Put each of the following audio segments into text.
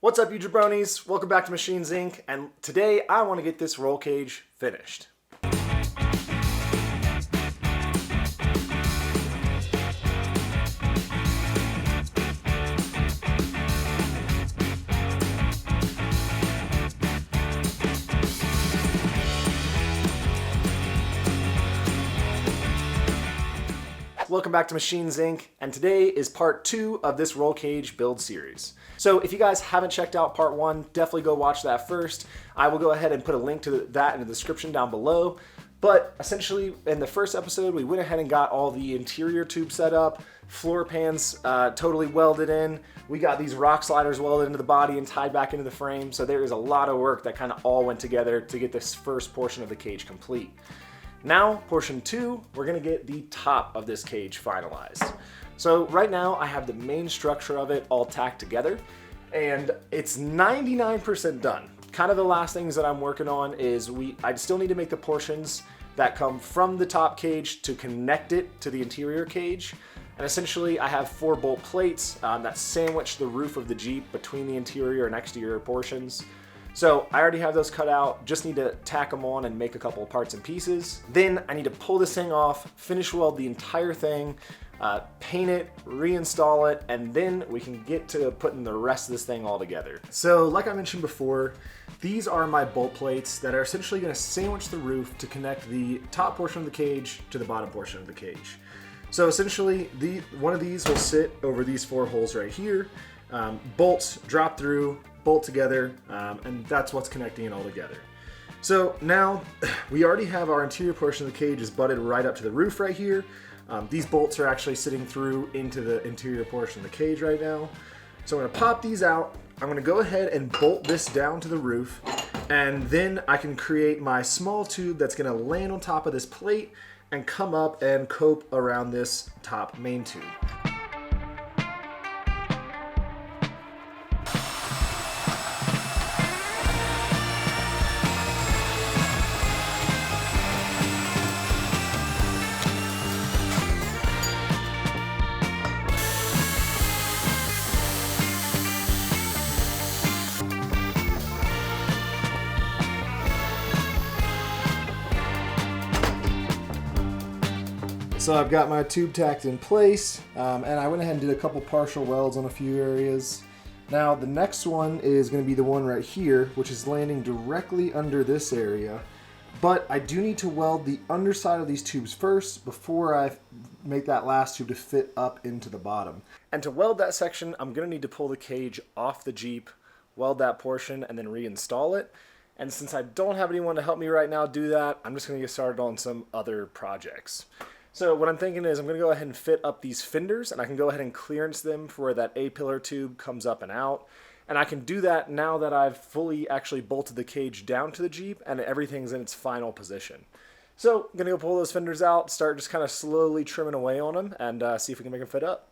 What's up, you jabronis? Welcome back to Machines Inc. And today I want to get this roll cage finished. Welcome back to Machines Inc. And today is part 2 of this roll cage build series. So if you guys haven't checked out part 1, definitely go watch that first. I will go ahead and put a link to that in the description down below. But essentially, in the first episode, we went ahead and got all the interior tubes set up, floor pans totally welded in. We got these rock sliders welded into the body and tied back into the frame. So there is a lot of work that kind of all went together to get this first portion of the cage complete. Now, portion 2, we're gonna get the top of this cage finalized. So right now, I have the main structure of it all tacked together, and it's 99% done. Kind of the last things that I'm working on is I still need to make the portions that come from the top cage to connect it to the interior cage. And essentially, I have 4 bolt plates that sandwich the roof of the Jeep between the interior and exterior portions. So I already have those cut out, just need to tack them on and make a couple of parts and pieces. Then I need to pull this thing off, finish weld the entire thing, paint it, reinstall it, and then we can get to putting the rest of this thing all together. So like I mentioned before, these are my bolt plates that are essentially going to sandwich the roof to connect the top portion of the cage to the bottom portion of the cage. So essentially, one of these will sit over these 4 holes right here. Bolts drop through, bolt together, and that's what's connecting it all together. So now we already have our interior portion of the cage is butted right up to the roof right here. These bolts are actually sitting through into the interior portion of the cage right now. So I'm gonna pop these out. I'm gonna go ahead and bolt this down to the roof, and then I can create my small tube that's gonna land on top of this plate and come up and cope around this top main tube. So I've got my tube tacked in place, and I went ahead and did a couple partial welds on a few areas. Now the next one is going to be the one right here, which is landing directly under this area. But I do need to weld the underside of these tubes first before I make that last tube to fit up into the bottom. And to weld that section, I'm going to need to pull the cage off the Jeep, weld that portion, and then reinstall it. And since I don't have anyone to help me right now do that, I'm just going to get started on some other projects. So what I'm thinking is I'm going to go ahead and fit up these fenders, and I can go ahead and clearance them for where that A-pillar tube comes up and out. And I can do that now that I've fully actually bolted the cage down to the Jeep and everything's in its final position. So I'm going to go pull those fenders out, start just kind of slowly trimming away on them, and see if we can make them fit up.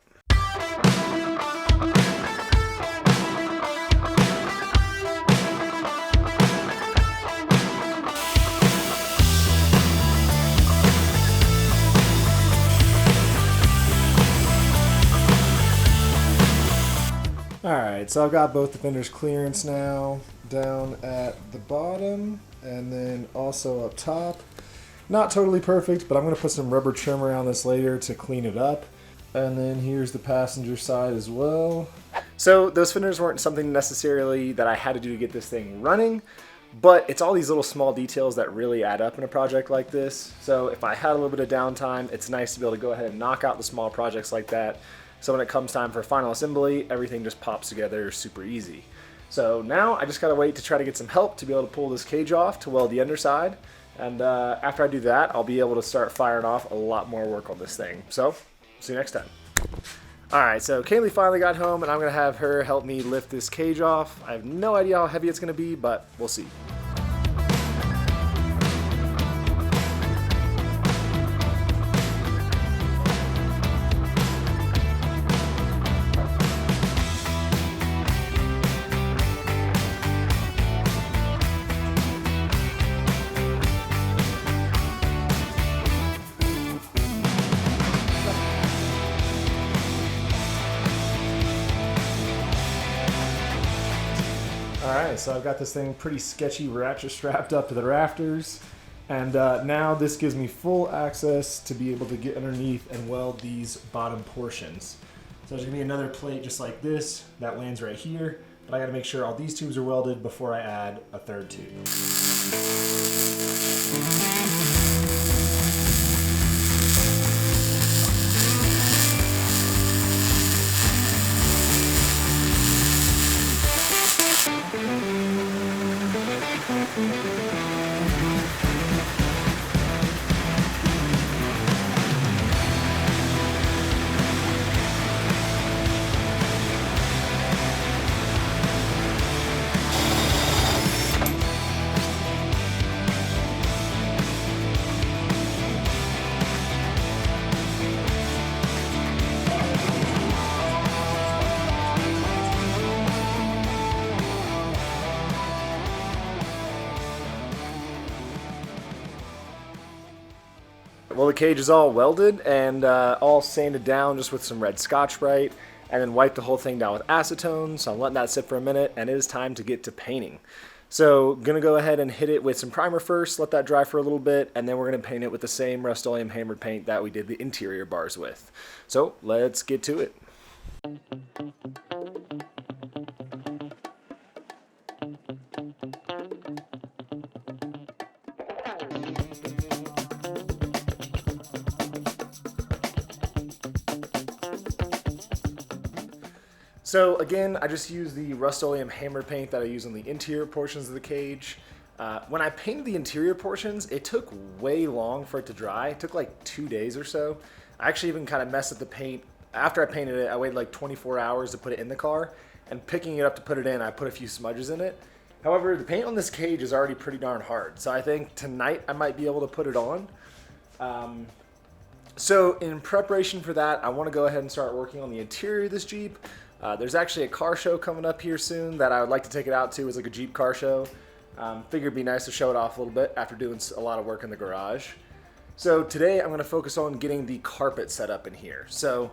Alright, so I've got both the fenders clearance now, down at the bottom, and then also up top. Not totally perfect, but I'm going to put some rubber trim around this later to clean it up. And then here's the passenger side as well. So those fenders weren't something necessarily that I had to do to get this thing running, but it's all these little small details that really add up in a project like this. So if I had a little bit of downtime, it's nice to be able to go ahead and knock out the small projects like that. So when it comes time for final assembly, everything just pops together super easy. So now I just gotta wait to try to get some help to be able to pull this cage off to weld the underside. And after I do that, I'll be able to start firing off a lot more work on this thing. So, see you next time. Alright, so Kaylee finally got home, and I'm gonna have her help me lift this cage off. I have no idea how heavy it's gonna be, but we'll see. Alright, so I've got this thing pretty sketchy ratchet strapped up to the rafters, and now this gives me full access to be able to get underneath and weld these bottom portions. So there's going to be another plate just like this that lands right here, but I got to make sure all these tubes are welded before I add a third tube. Well, the cage is all welded and all sanded down just with some red Scotch-Brite, and then wiped the whole thing down with acetone. So I'm letting that sit for a minute, and it is time to get to painting. So gonna go ahead and hit it with some primer first, let that dry for a little bit, and then we're gonna paint it with the same Rust-Oleum hammered paint that we did the interior bars with. So let's get to it. So again, I just used the Rust-Oleum hammer paint that I use on the interior portions of the cage. When I painted the interior portions, it took way long for it to dry. It took like 2 days or so. I actually even kind of messed up the paint. After I painted it, I waited like 24 hours to put it in the car, and picking it up to put it in, I put a few smudges in it. However, the paint on this cage is already pretty darn hard, so I think tonight I might be able to put it on. So in preparation for that, I want to go ahead and start working on the interior of this Jeep. There's actually a car show coming up here soon that I would like to take it out to. It's like a Jeep car show. Figured it'd be nice to show it off a little bit after doing a lot of work in the garage. So today I'm going to focus on getting the carpet set up in here. So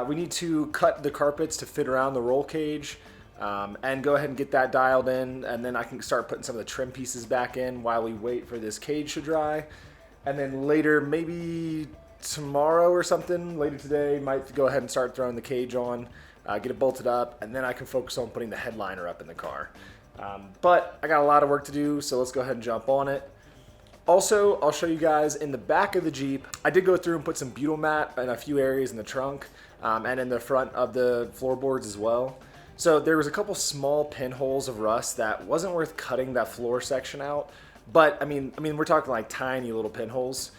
we need to cut the carpets to fit around the roll cage and go ahead and get that dialed in, and then I can start putting some of the trim pieces back in while we wait for this cage to dry. And then later, maybe tomorrow or something, later today, might go ahead and start throwing the cage on. Get it bolted up, and then I can focus on putting the headliner up in the car. But I got a lot of work to do, so let's go ahead and jump on it. Also, I'll show you guys in the back of the Jeep, I did go through and put some butyl mat in a few areas in the trunk and in the front of the floorboards as well. So there was a couple small pinholes of rust that wasn't worth cutting that floor section out, but I mean we're talking like tiny little pinholes.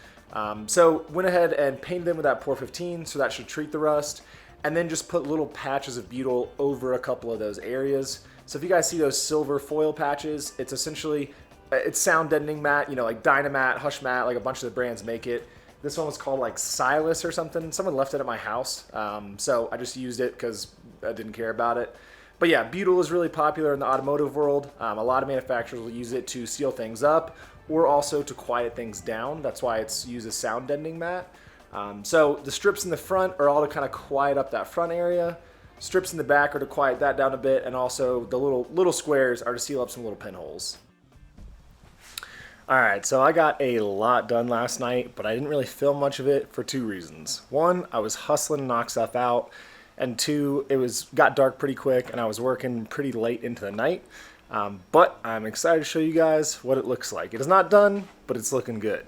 So went ahead and painted them with that Pour 15, so that should treat the rust. And then just put little patches of butyl over a couple of those areas. So if you guys see those silver foil patches, it's essentially, it's sound deadening mat, you know, like Dynamat, Hush Mat, like a bunch of the brands make it. This one was called like Silas or something. Someone left it at my house, so I just used it because I didn't care about it. But yeah, butyl is really popular in the automotive world. A lot of manufacturers will use it to seal things up or also to quiet things down. That's why it's used as sound deadening mat. So the strips in the front are all to kind of quiet up that front area. Strips in the back are to quiet that down a bit, and also the little squares are to seal up some little pinholes. Alright, so I got a lot done last night, but I didn't really film much of it for two reasons. One, I was hustling to knock stuff out, and two, it got dark pretty quick, and I was working pretty late into the night. But I'm excited to show you guys what it looks like. It is not done, but it's looking good.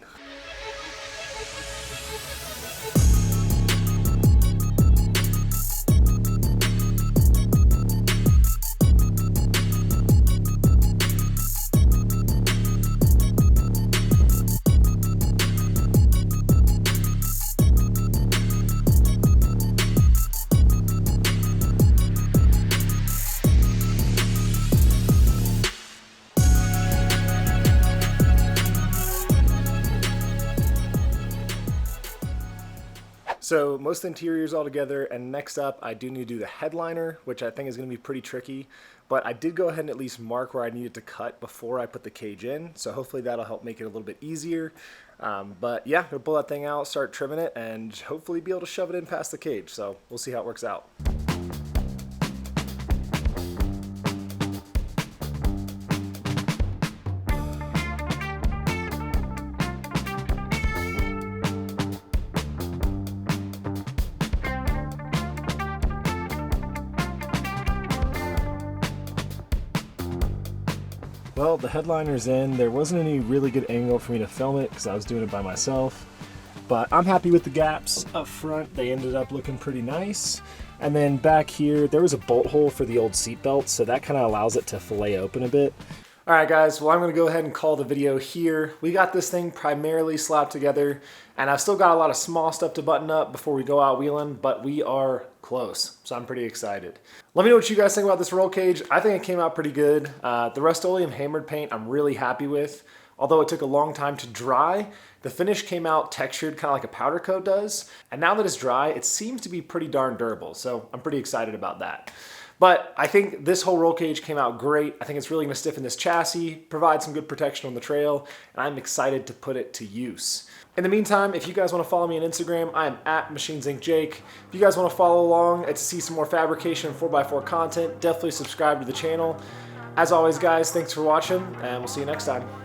So most of the interior is all together, and next up I do need to do the headliner, which I think is going to be pretty tricky, but I did go ahead and at least mark where I needed to cut before I put the cage in, so hopefully that'll help make it a little bit easier. But yeah, we'll pull that thing out, start trimming it, and hopefully be able to shove it in past the cage, so we'll see how it works out. Well, the headliner's in. There wasn't any really good angle for me to film it because I was doing it by myself. But I'm happy with the gaps up front. They ended up looking pretty nice. And then back here, there was a bolt hole for the old seatbelt, so that kind of allows it to fillet open a bit. All right, guys, well, I'm gonna go ahead and call the video here. We got this thing primarily slapped together, and I've still got a lot of small stuff to button up before we go out wheeling, but we are close, so I'm pretty excited. Let me know what you guys think about this roll cage. I think it came out pretty good. The Rust-Oleum hammered paint I'm really happy with. Although it took a long time to dry, the finish came out textured kind of like a powder coat does. And now that it's dry, it seems to be pretty darn durable. So I'm pretty excited about that. But I think this whole roll cage came out great. I think it's really gonna stiffen this chassis, provide some good protection on the trail, and I'm excited to put it to use. In the meantime, if you guys wanna follow me on Instagram, I am at Machines Inc. Jake. If you guys wanna follow along and to see some more fabrication and 4x4 content, definitely subscribe to the channel. As always, guys, thanks for watching, and we'll see you next time.